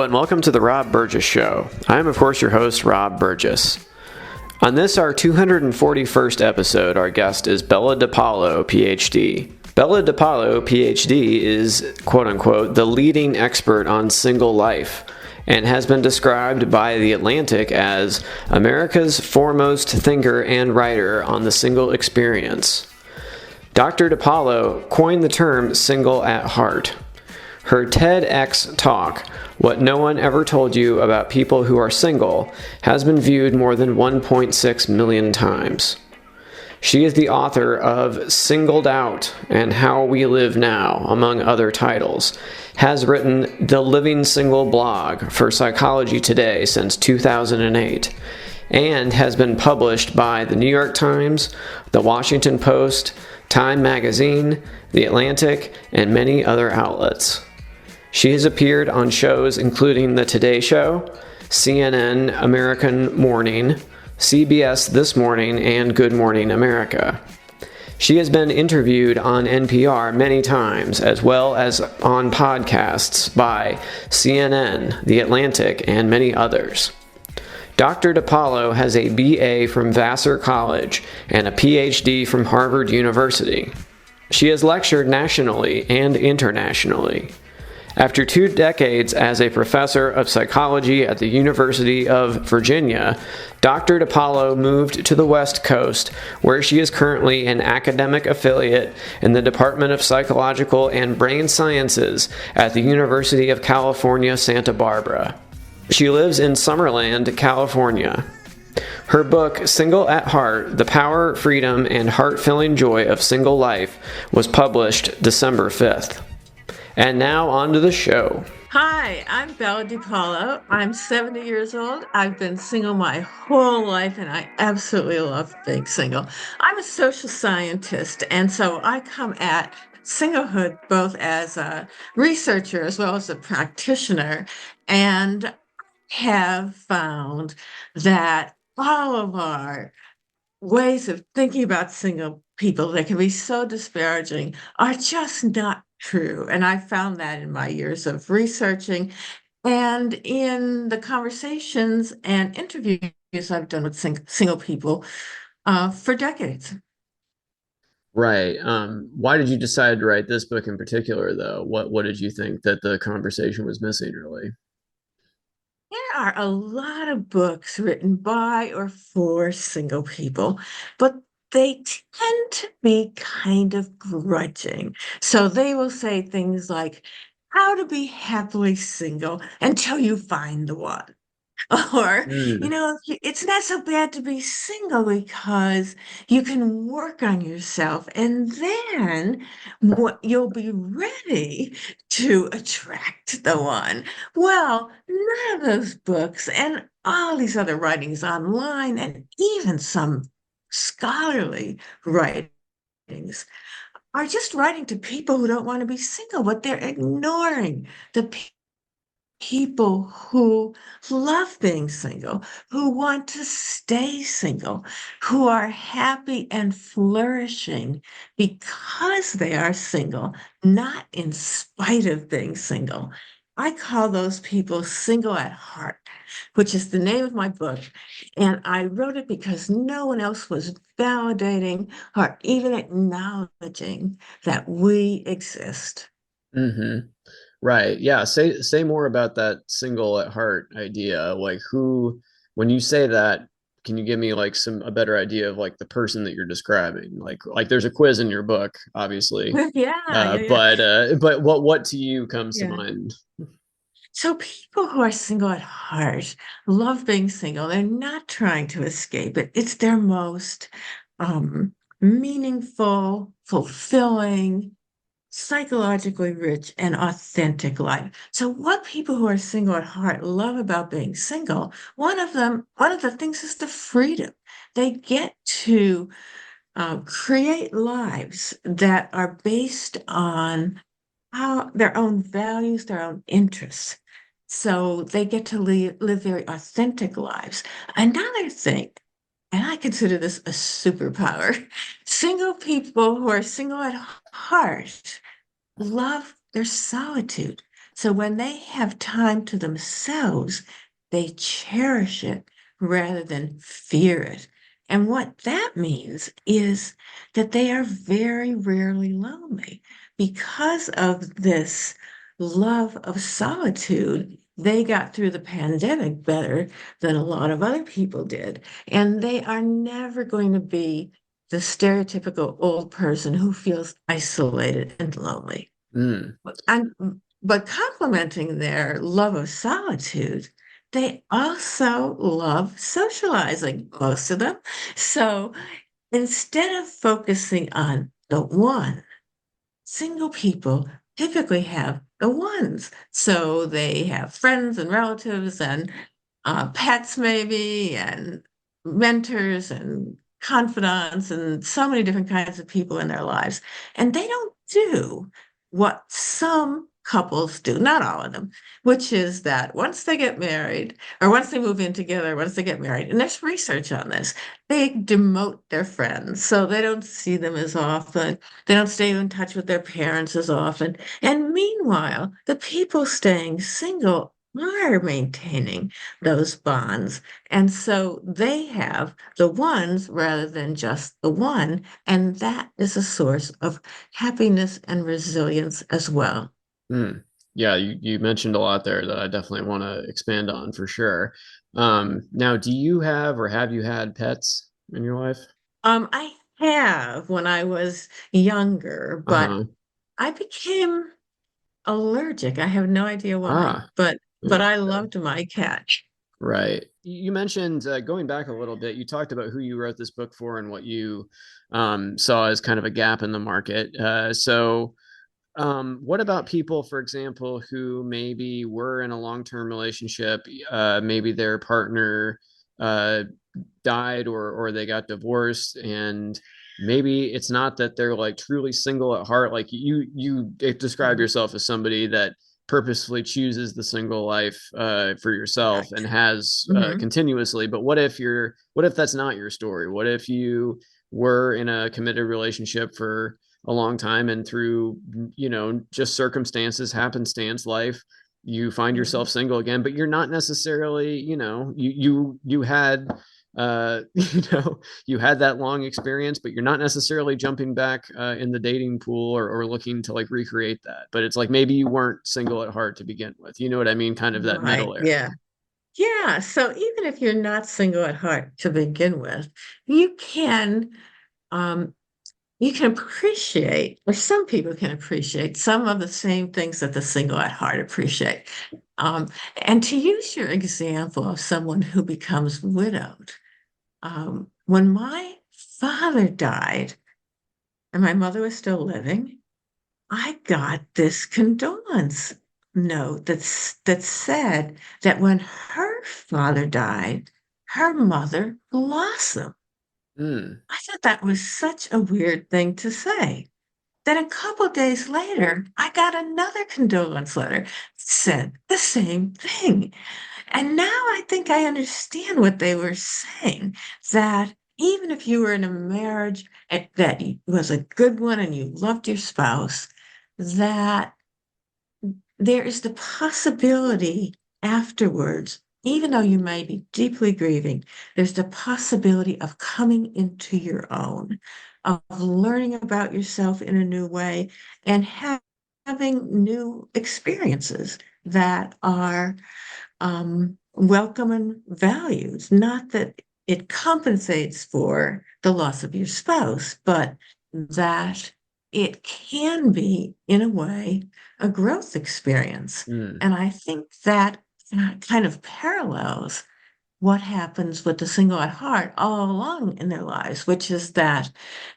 and welcome to the Rob Burgess Show. I am, of course, your host, Rob Burgess. On this, our 241st episode, our guest is Bella DePaulo, PhD. Bella DePaulo, PhD, is, quote-unquote, the leading expert on single life, and has been described by The Atlantic as America's foremost thinker and writer on the single experience. Dr. DePaulo coined the term single at heart. Her TEDx talk, What No One Ever Told You About People Who Are Single, has been viewed more than 1.6 million times. She is the author of Singled Out and How We Live Now, among other titles, has written the Living Single blog for Psychology Today since 2008, and has been published by The New York Times, The Washington Post, Time Magazine, The Atlantic, and many other outlets. She has appeared on shows including The Today Show, CNN American Morning, CBS This Morning, and Good Morning America. She has been interviewed on NPR many times, as well as on podcasts by CNN, The Atlantic, and many others. Dr. DePaulo has a BA from Vassar College and a PhD from Harvard University. She has lectured nationally and internationally. After 2 decades as a professor of psychology at the University of Virginia, Dr. DePaulo moved to the West Coast, where she is currently an academic affiliate in the Department of Psychological and Brain Sciences at the University of California, Santa Barbara. She lives in Summerland, California. Her book, Single at Heart, The Power, Freedom, and Heart-Filling Joy of Single Life, was published December 5th. And now on to the show. Hi, I'm Bella DePaulo. I'm 70 years old. I've been single my whole life, and I absolutely love being single. I'm a social scientist, and so I come at singlehood both as a researcher as well as a practitioner, and have found that all of our ways of thinking about single people that can be so disparaging are just not true. And I found that in my years of researching and in the conversations and interviews I've done with single people for decades. Right. Why did you decide to write this book in particular, though? What did you think that the conversation was missing, really? There are a lot of books written by or for single people, but they tend to be kind of grudging. So they will say things like, how to be happily single until you find the one. Or, Mm. it's not so bad to be single because you can work on yourself and then you'll be ready to attract the one. Well, none of those books and all these other writings online and even some scholarly writings are just writing to people who don't want to be single, but they're ignoring the people who love being single, who want to stay single, who are happy and flourishing because they are single, not in spite of being single. I call those people single at heart, which is the name of my book. And I wrote it because no one else was validating or even acknowledging that we exist. Mm-hmm. Right. Yeah. Say more about that single at heart idea. Like who, when you say that, can you give me like a better idea of like the person that you're describing? Like there's a quiz in your book, obviously. Yeah, yeah. But what to you comes to Yeah. mind? So people who are single at heart love being single. They're not trying to escape it. It's their most meaningful, fulfilling, psychologically rich, and authentic life. So what people who are single at heart love about being single, one of the things is the freedom. They get to create lives that are based on their own values, their own interests. So they get to live very authentic lives. Another thing, and I consider this a superpower, single people who are single at heart love their solitude. So when they have time to themselves, they cherish it rather than fear it. And what that means is that they are very rarely lonely because of this love of solitude. They got through the pandemic better than a lot of other people did. And they are never going to be the stereotypical old person who feels isolated and lonely. Mm, And but complementing their love of solitude, they also love socializing, most of them. So instead of focusing on the one, single people typically have the ones. So they have friends and relatives and pets, maybe, and mentors and confidants, and so many different kinds of people in their lives. And they don't do what some couples do, not all of them, which is that once they get married, or once they move in together, once they get married, and there's research on this, they demote their friends. So they don't see them as often. They don't stay in touch with their parents as often. And meanwhile, the people staying single are maintaining those bonds. And so they have the ones rather than just the one. And that is a source of happiness and resilience as well. mm. Yeah, you mentioned a lot there that I definitely want to expand on for sure. Now, do you have or have you had pets in your life? I have when I was younger, but Uh-huh. I became allergic. I have no idea why, Ah, but I loved my cat. right. You mentioned going back a little bit, you talked about who you wrote this book for and what you saw as kind of a gap in the market. What about people, for example, who maybe were in a long-term relationship, maybe their partner uh, died or they got divorced, and maybe it's not that they're like truly single at heart. Like you describe Mhm. yourself as somebody that purposefully chooses the single life for yourself and Correct. has Hmm. continuously. But what if that's not your story? What if you were in a committed relationship for a long time and through just circumstances, happenstance, life, you find yourself Hmm. single again, but you're not necessarily, you had you had that long experience, but you're not necessarily jumping back in the dating pool or looking to like recreate that. But it's like maybe you weren't single at heart to begin with. You know what I mean? Kind of that Right. middle area. Yeah. Yeah. So even if you're not single at heart to begin with, you can um you can appreciate, or some people can appreciate some of the same things that the single at heart appreciate. Um, and to use your example of someone who becomes widowed, when my father died and my mother was still living, I got this condolence note that said that when her father died, her mother blossomed. Mm, I thought that was such a weird thing to say. Then a couple days later, I got another condolence letter that said the same thing. And now I think I understand what they were saying, that even if you were in a marriage that was a good one and you loved your spouse, that there is the possibility afterwards, even though you may be deeply grieving, there's the possibility of coming into your own, of learning about yourself in a new way, and having new experiences that are welcome and valued. Not that it compensates for the loss of your spouse, but that it can be, in a way, a growth experience. mm, And I think that kind of parallels what happens with the single at heart all along in their lives, which is that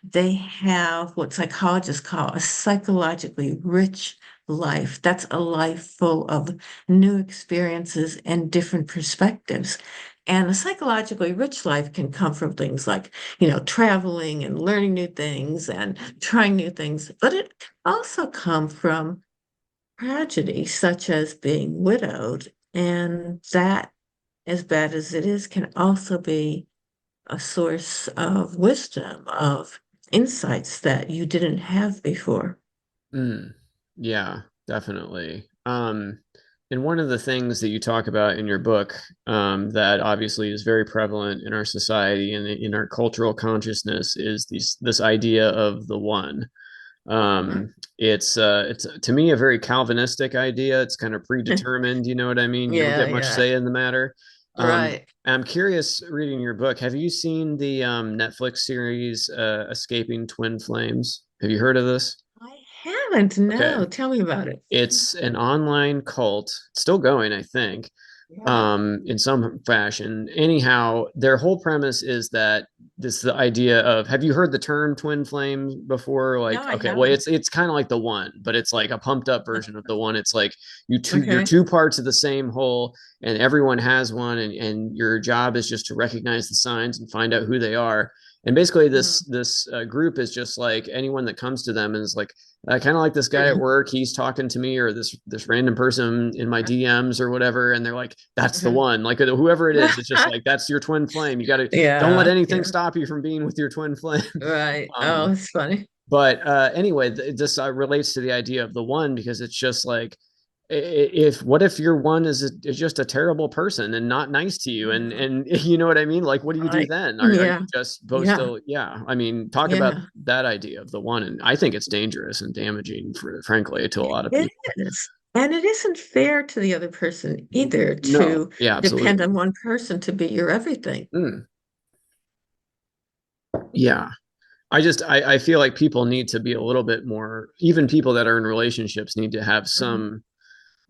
they have what psychologists call a psychologically rich life. That's a life full of new experiences and different perspectives. And a psychologically rich life can come from things like, traveling and learning new things and trying new things, but it can also come from tragedy, such as being widowed. And that, as bad as it is, can also be a source of wisdom, of insights that you didn't have before. mm. Yeah, definitely. Um, and one of the things that you talk about in your book, that obviously is very prevalent in our society and in our cultural consciousness, is this idea of the one. Mhm. It's to me a very Calvinistic idea. It's kind of predetermined. You know what I mean? You don't Yeah, get much yeah. say in the matter. Right. I'm curious, reading your book, have you seen the Netflix series Escaping Twin Flames? Have you heard of this? I haven't. Okay. No, tell me about it. It's an online cult, still going, I think, Yeah. in some fashion. Anyhow, their whole premise is that the idea of, have you heard the term twin flames before? No, Like, I okay, well, haven't. it's kind of like the one, but it's like a pumped up version of the one. It's like you're Okay. two parts of the same whole, and everyone has one, and your job is just to recognize the signs and find out who they are. And basically, Mhm. this group is just like anyone that comes to them and is like, I kind of like this guy at Mhm. work. He's talking to me, or this random person in my DMs or whatever, and they're like, "That's the Mhm. one." Like whoever it is, it's just like that's your twin flame. You got to don't let Yeah, anything yeah. stop you from being with your twin flame. Right. Oh, um, it's funny. but anyway, this relates to the idea of the one, because it's just like, if what if your one is just a terrible person and not nice to you, Mhm. and you know what I mean, like what do you do Right. then? Are you Yeah. just supposed Yeah. to, yeah, I mean, talk about Yeah. that idea of the one, and I think it's dangerous and damaging, for frankly, to a lot of It people. is. And it isn't fair to the other person either No, to yeah, depend absolutely. on one person to be your everything. Mm, yeah, I feel like people need to be a little bit more, even people that are in relationships need to have Mhm. some,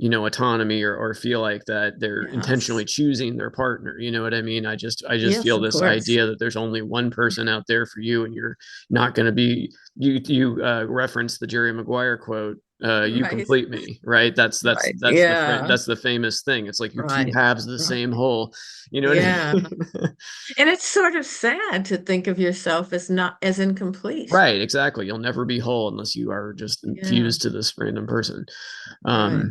autonomy, or feel like that they're intentionally Yes. choosing their partner. You know what I mean? I just Yes, feel of this course. idea that there's only one person out there for you, and you're not going to be, you reference the Jerry Maguire quote, you Right. complete me, right? Right. Yeah. That's the famous thing. It's like you're two Right. halves of the Right. same whole. You know what I Yeah. mean? And it's sort of sad to think of yourself as not as incomplete. Right, exactly. You'll never be whole unless you are just Yeah. infused to this random person. Right.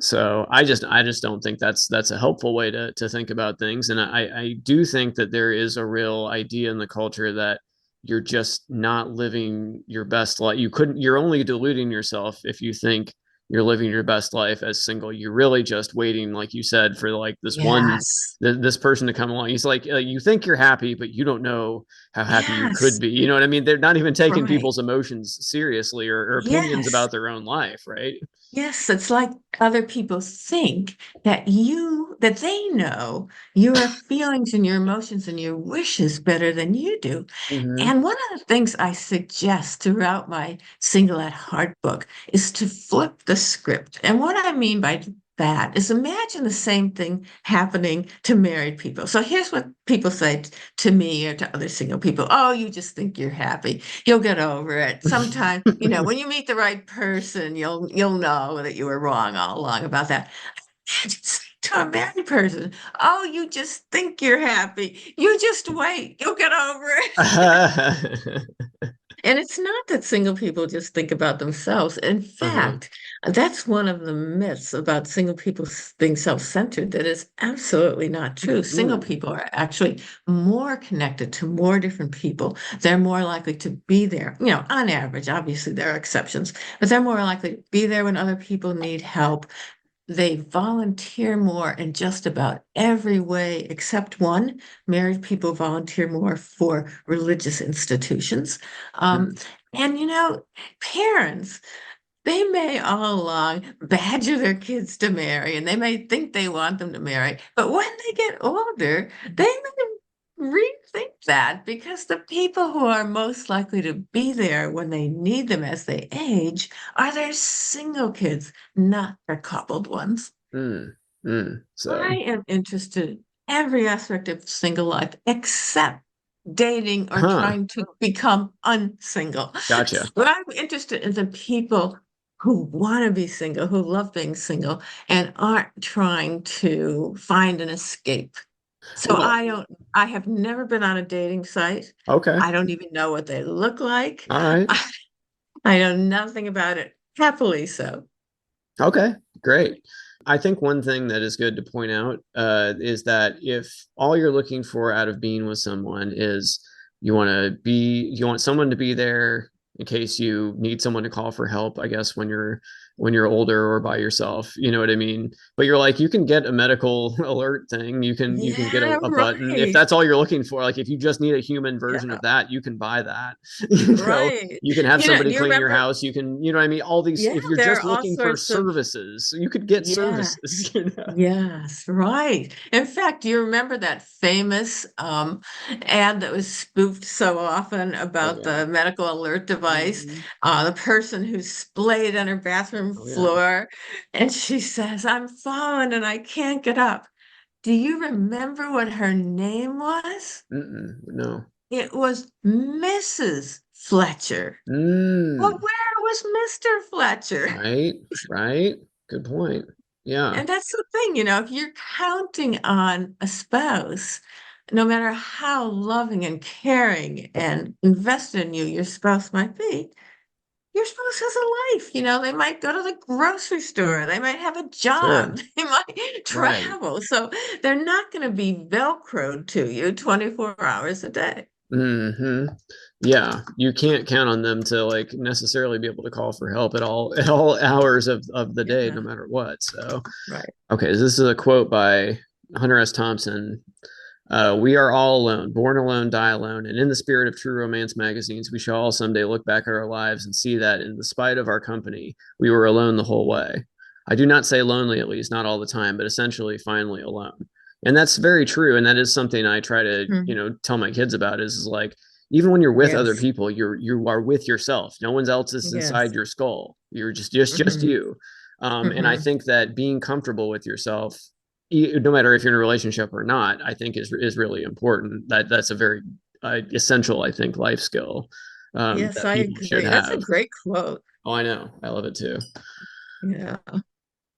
So I just don't think that's a helpful way to think about things. And I do think that there is a real idea in the culture that you're just not living your best life. You're only deluding yourself if you think you're living your best life as single. You're really just waiting, like you said, for like Yes. this person to come along. He's like, you think you're happy, but you don't know how happy you could Yes. be. You know what I mean? They're not even taking Right. people's emotions seriously, or opinions Yes. about their own life, right? Yes, it's like other people think that they know your feelings and your emotions and your wishes better than you do. Mm-hmm. And one of the things I suggest throughout my Single at Heart book is to flip the script. And what I mean by that is, imagine the same thing happening to married people. So here's what people say to me or to other single people. Oh, you just think you're happy. You'll get over it. Sometime, when you meet the right person, you'll know that you were wrong all along about that. Just to a married person, oh, you just think you're happy. You just wait. You'll get over it. And it's not that single people just think about themselves. In Uh-huh. fact, that's one of the myths about single people being self-centered that is absolutely not true. Single Mm. people are actually more connected to more different people. They're more likely to be there, on average. Obviously, there are exceptions, but they're more likely to be there when other people need help. They volunteer more in just about every way except one. Married people volunteer more for religious institutions. Um, Mm. and parents, they may all along badger their kids to marry, and they may think they want them to marry, but when they get older, they may rethink that, because the people who are most likely to be there when they need them as they age are their single kids, not their coupled ones. Mm. Mm. I So, am interested in every aspect of single life except dating or huh. trying to become unsingle. Gotcha. But I'm interested in the people who want to be single, who love being single, and aren't trying to find an escape. So Well, I have never been on a dating site. okay. I don't even know what they look like. All right. I know nothing about it. Happily so. Okay. Great. I think one thing that is good to point out is that if all you're looking for out of being with someone is you want someone to be there in case you need someone to call for help, I guess, when you're when you're older or by yourself. You know what I mean? But you're like, you can get a medical alert thing. You can get Yeah, a button if right. that's all you're looking for. Like if you just need a human version Yeah, of that, you can buy that. right. You can have Do somebody you clean your remember? house. You can, you know what I mean? All these, Yeah, if you're there are just all looking for sorts of, services, you could get yeah. services, you know? Yes, right. In fact, do you remember that famous ad that was spoofed so often Oh about yeah. the medical alert device? Mhm. The person who's splayed on her bathroom Oh yeah. floor, and she says, "I'm falling and I can't get up." Do you remember what her name was? No. It was Mrs. Fletcher. Well, Mm. where was Mr. Fletcher? Right. Right. Good point. Yeah. And that's the thing, if you're counting on a spouse, no matter how loving and caring and invested in you your spouse might be, your spouse has a life. They might go to the grocery store, they might have a job, Sure. they might Right. travel. So they're not going to be Velcroed to you 24 hours a day. Hmm. Yeah, you can't count on them to like necessarily be able to call for help at all hours of the day, no Yeah, matter what. So, right. okay, so this is a quote by Hunter S. Thompson. We are all alone, born alone, die alone, and in the spirit of true romance magazines, we shall all someday look back at our lives and see that, in the spite of our company, we were alone the whole way. I do not say lonely, at least not all the time, but essentially, finally alone. And that's very true, and that is something I try to, Mhm. tell my kids about. Is like even when you're with other Yes, people, you are with yourself. No one else is inside yes. your skull. You're just Hmm. you. And I Hmm. think that being comfortable with yourself, no matter if you're in a relationship or not, I think is really important. That's a very essential, I think, life skill Yes, that I people should agree. That's a have. great quote. Oh, I know, I love it too. Yeah.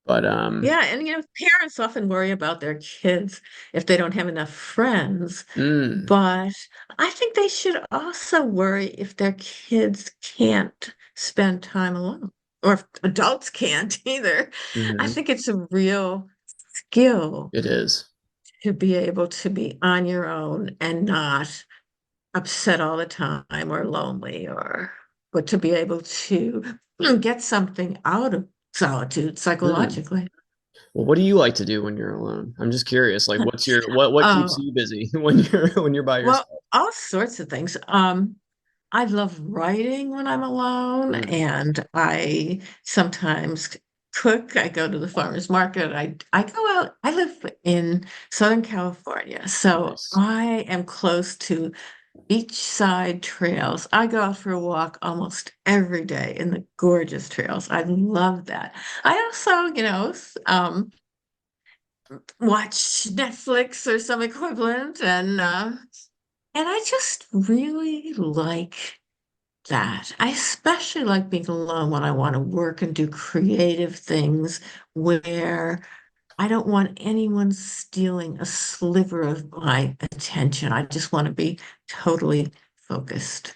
But Yeah, and parents often worry about their kids if they don't have enough friends, mm, but I think they should also worry if their kids can't spend time alone, or if adults can't either. I mhm, think it's a real skill it is to be able to be on your own and not upset all the time or lonely, but to be able to get something out of solitude mm. psychologically. Well, what do you like to do when you're alone? I'm just curious. Like, what keeps Um, you busy when you're by well, yourself? all sorts of things. I love writing when I'm alone, Mm, and I sometimes cook. I go to the farmer's market. I go out. I live in Southern California, so nice, I am close to beachside trails. I go out for a walk almost every day in the gorgeous trails. I love that. I also, watch Netflix or some equivalent, and I just really like that. I especially like being alone when I want to work and do creative things where I don't want anyone stealing a sliver of my attention. I just want to be totally focused.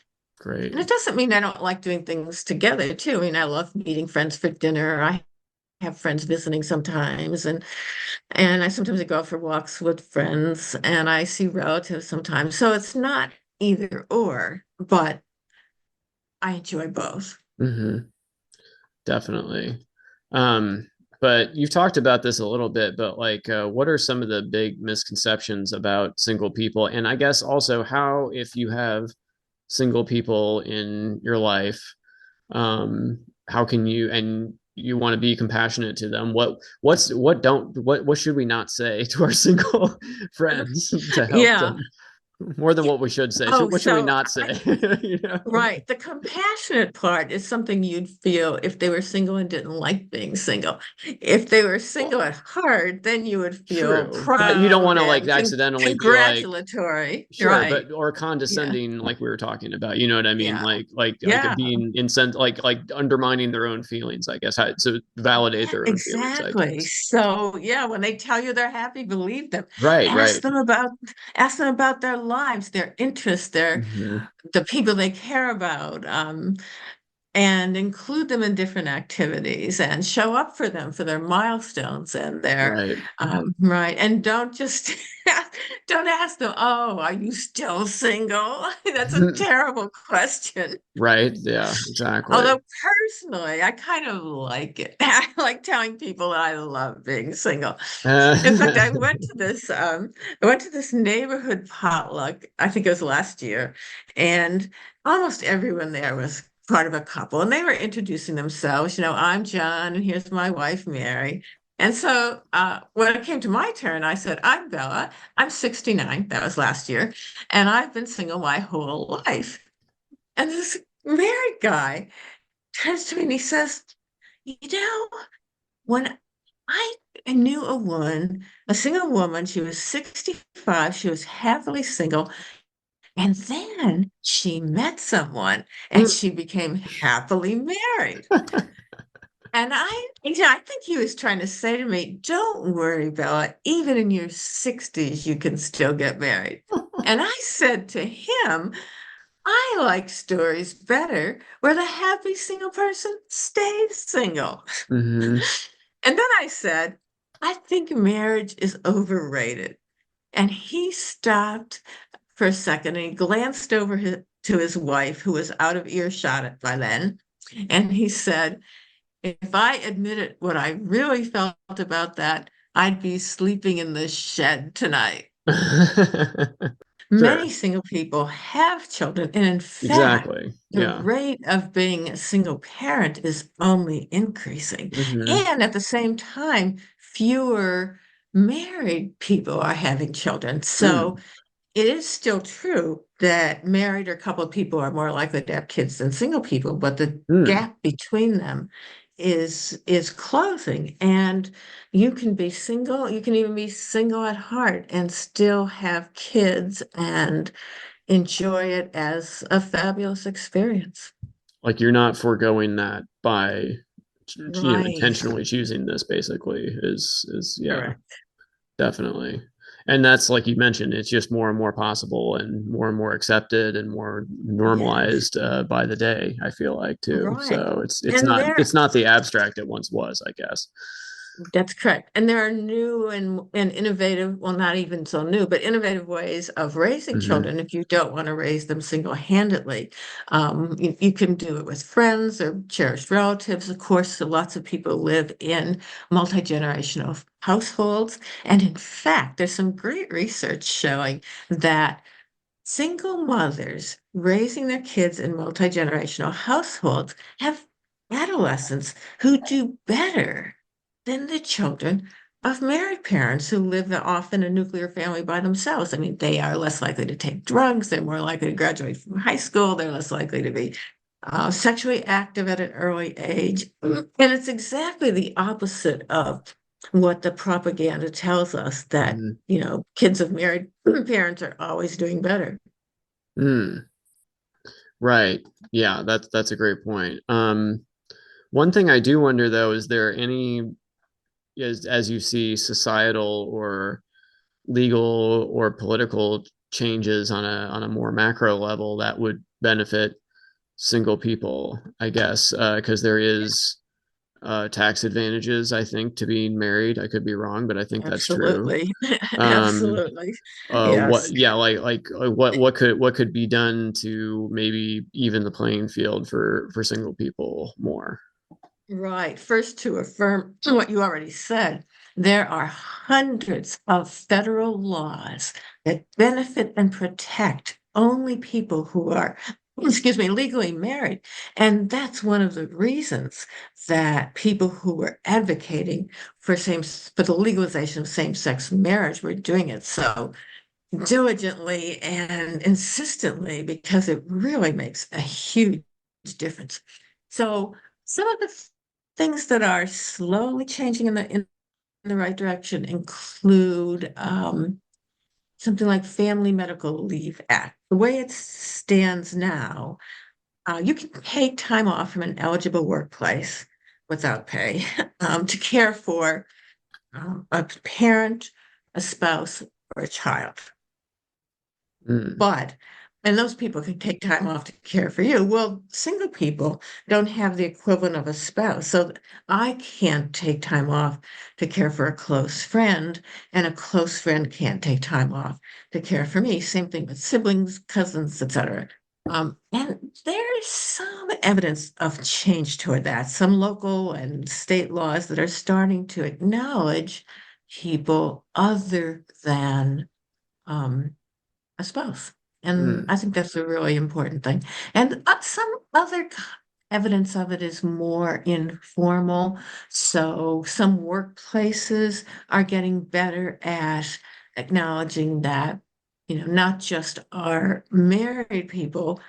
And great. it doesn't mean I don't like doing things together too. I mean, I love meeting friends for dinner. I have friends visiting sometimes, and I sometimes go out for walks with friends, and I see relatives sometimes. So it's not either or, but I enjoy both. Hmm. Definitely. Um, but you've talked about this a little bit, but like, what are some of the big misconceptions about single people? And I guess also how, if you have single people in your life, how can you, and you want to be compassionate to them, what should we not say to our single friends to help Yeah. them more than what we should say? Oh, What should we so not say? You know? right. The compassionate part is something you'd feel if they were single and didn't like being single. If they were single at heart, then you would feel True, but you don't want proud to like and accidentally be like, congratulatory. sure, Right. but or Yeah. condescending, like we were talking about. You know what I mean? Yeah. Like Yeah. being incent, like undermining their own feelings. I guess to validate Yeah, their own feelings. I exactly. guess. So yeah, when they tell you they're happy, believe them. Right. Ask Right. them about ask them about their lives, their interests, Hmm. the people they care about. and include them in different activities and show up for them for their milestones and their Right. right. And don't just don't ask them, oh, are you still single? That's a terrible question. Right. Yeah, exactly. Although personally, I kind of like it. I like telling people that I love being single. In fact, I went to this neighborhood potluck, I think it was last year, and almost everyone there was part of a couple, and they were introducing themselves. I'm John, and here's my wife, Mary. And so when it came to my turn, I said, I'm Bella. I'm 69. That was last year. And I've been single my whole life. And this married guy turns to me and he says, you know, when I knew a woman, a single woman, she was 65, she was happily single, and then she met someone and she became happily married. And I think he was trying to say to me, don't worry, Bella, even in your 60s, you can still get married. And I said to him, I like stories better where the happy single person stays single. Hmm. And then I said, I think marriage is overrated. And he stopped for a second and he glanced over to his wife, who was out of earshot by then. And he said, if I admitted what I really felt about that, I'd be sleeping in the shed tonight. Sure. Many single people have children, and in fact, Exactly. the Yeah. rate of being a single parent is only increasing. Hmm. And at the same time, fewer married people are having children. So Mm. it is still true that married or coupled people are more likely to have kids than single people, but the Mm. gap between them is closing. And you can be single, you can even be single at heart and still have kids and enjoy it as a fabulous experience. Like you're not foregoing that by Right. intentionally choosing this basically is yeah, Correct. definitely. And that's like you mentioned, it's just more and more possible and more accepted and more Yes. normalized by the day, I feel like too. Right. So it's And not there it's not the abstract it once was, I guess. That's correct. And there are new and innovative, well, not even so new, but innovative ways of raising Hmm. children if you don't want to raise them single-handedly. You can do it with friends or cherished relatives. Of course, lots of people live in multi-generational households. And in fact, there's some great research showing that single mothers raising their kids in multi-generational households have adolescents who do better than the children of married parents who live off in a nuclear family by themselves. I mean, they are less likely to take drugs, they're more likely to graduate from high school, they're less likely to be sexually active at an early age. And it's exactly the opposite of what the propaganda tells us that Hmm. kids of married parents are always doing better. Mm. Right. Yeah, that's a great point. One thing I do wonder though, is there any, as you see societal or legal or political changes on a more macro level that would benefit single people, I guess, because there is tax advantages, I think, to being married. I could be wrong, but I think that's true. Absolutely. Um, Absolutely. Yes. yeah, what could be done to maybe even the playing field for single people more? Right. First, to affirm what you already said, there are hundreds of federal laws that benefit and protect only people who are, excuse me, legally married. And that's one of the reasons that people who were advocating for the legalization of same-sex marriage were doing it so diligently and insistently because it really makes a huge difference. So some of the things that are slowly changing in the right direction include something like Family Medical Leave Act. The way it stands now, you can take time off from an eligible workplace without pay to care for a parent, a spouse, or a child. Mm. But And those people can take time off to care for you. Well, single people don't have the equivalent of a spouse. So I can't take time off to care for a close friend, and a close friend can't take time off to care for me. Same thing with siblings, cousins, etc. And there is some evidence of change toward that, some local and state laws that are starting to acknowledge people other than um, a spouse. And Mm, I think that's a really important thing. And some other evidence of it is more informal. So some workplaces are getting better at acknowledging that, not just are married people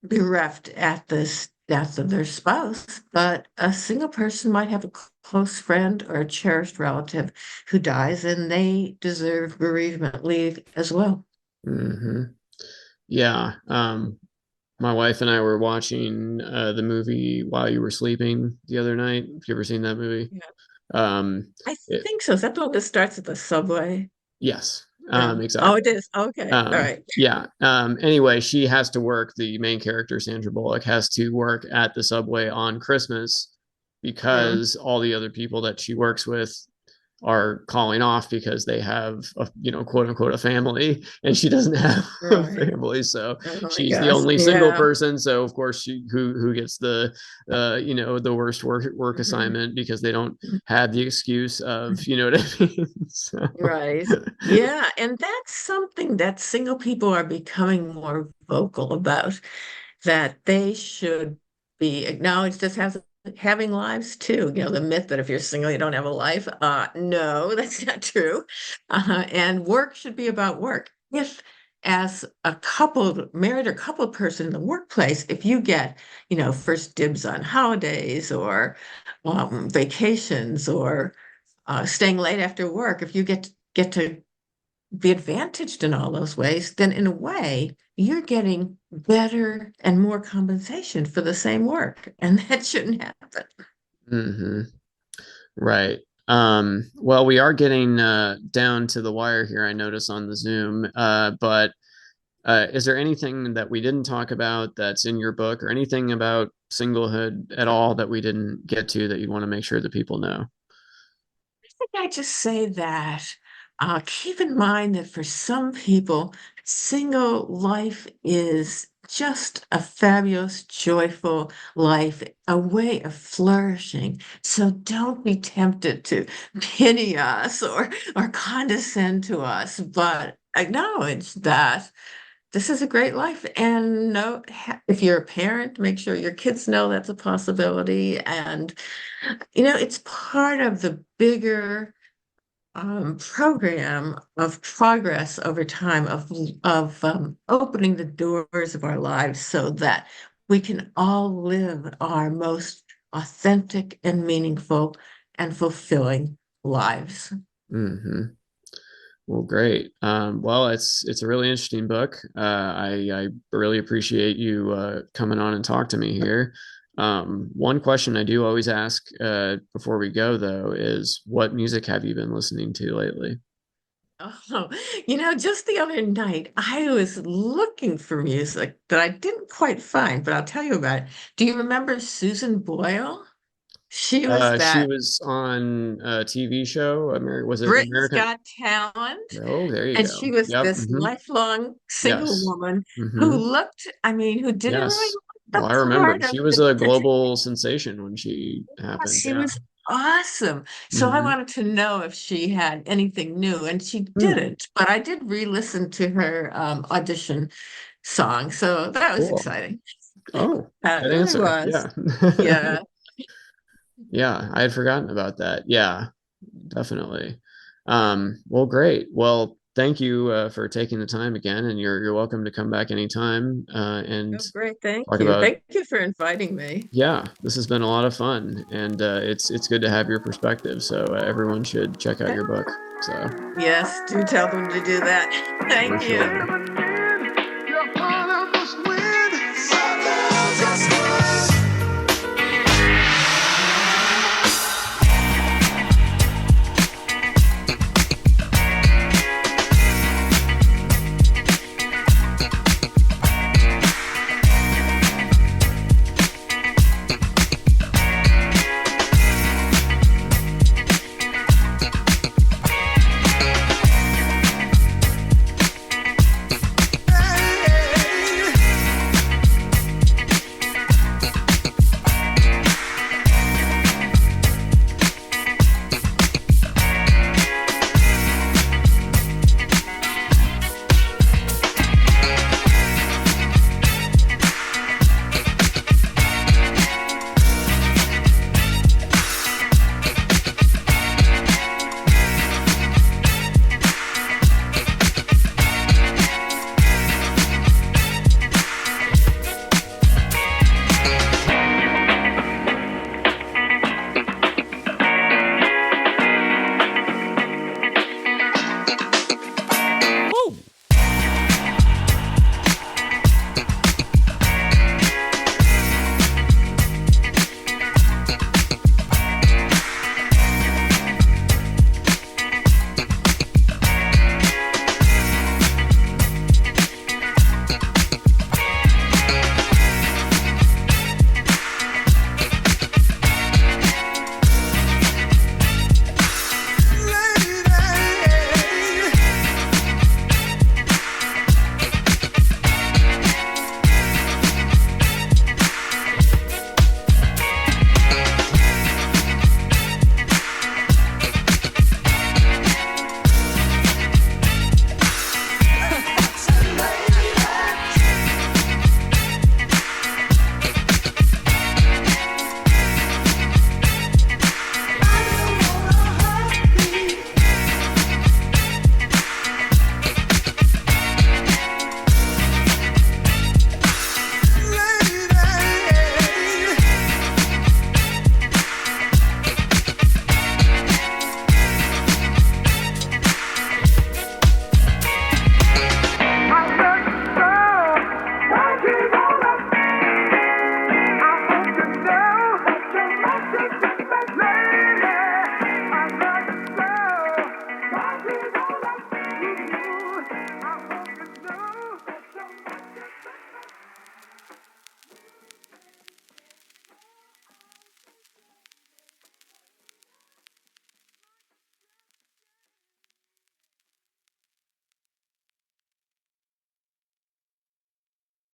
bereft at this death of their spouse, but a single person might have a close friend or a cherished relative who dies, and they deserve bereavement leave as well. hmm Yeah. My wife and I were watching the movie While You Were Sleeping the other night. Have you ever seen that movie? Yeah. Um, I it, think so. Is that the one that starts at the subway? yes, No. Oh, it exactly. is. Okay. All right. Yeah. Anyway, she has to work. The main character, Sandra Bullock, has to work at the subway on Christmas Mm, because all the other people that she works with are calling off because they have a, quote unquote a family, and she doesn't have a right. family, so Oh my she's the gosh. only single Yeah. person. So of course she who gets the the worst work Mhm. assignment because they don't have the excuse of, you know what I mean. So Right. Yeah. And that's something that single people are becoming more vocal about, that they should be acknowledged as having lives too. The myth that if you're single, you don't have a life. No, that's not true. And work should be about work. If as a couple, married or coupled person in the workplace, if you get, first dibs on holidays or vacations or staying late after work, if you get to be advantaged in all those ways, then in a way, you're getting better and more compensation for the same work. And that shouldn't happen. hmm right. Well, we are getting down to the wire here, I notice on the Zoom. But is there anything that we didn't talk about that's in your book, or anything about singlehood at all that we didn't get to that you want to make sure that people know? Think I just say that keep in mind that for some people, single life is just a fabulous, joyful life, a way of flourishing. So don't be tempted to pity us or condescend to us, but acknowledge that this is a great life. And no, if you're a parent, make sure your kids know that's a possibility. And it's part of the bigger program of progress over time of opening the doors of our lives so that we can all live our most authentic and meaningful and fulfilling lives. hmm Well, great. Well, it's a really interesting book. I really appreciate you coming on and talk to me here. One question I do always ask before we go, though, is what music have you been listening to lately? Oh, just the other night, I was looking for music that I didn't quite find, but I'll tell you about it. Do you remember Susan Boyle? She was She that was on a TV show. Was it Britain's American? Got Talent. Oh, there you And she go. was Yep. this lifelong single Yes. woman who hmm looked, who didn't really Yes. look Oh, the I remember. part of She was a global sensation when she happened. she Yeah. was awesome. So I hmm wanted to know if she had anything new, and she Hmm. didn't, but I did re-listen to her audition song. So that was Cool. exciting. Oh, It good really answer. was. Yeah. Yeah. Yeah, I had forgotten about that. Yeah, definitely. Well, great. Well, thank you for taking the time again, and you're welcome to come back anytime and Oh, great. Thank talk you. about. Thank you for inviting me. Yeah, this has been a lot of fun, and it's good to have your perspective. So everyone should check out your book. So Yes, do tell them to do that. for Thank you. sure.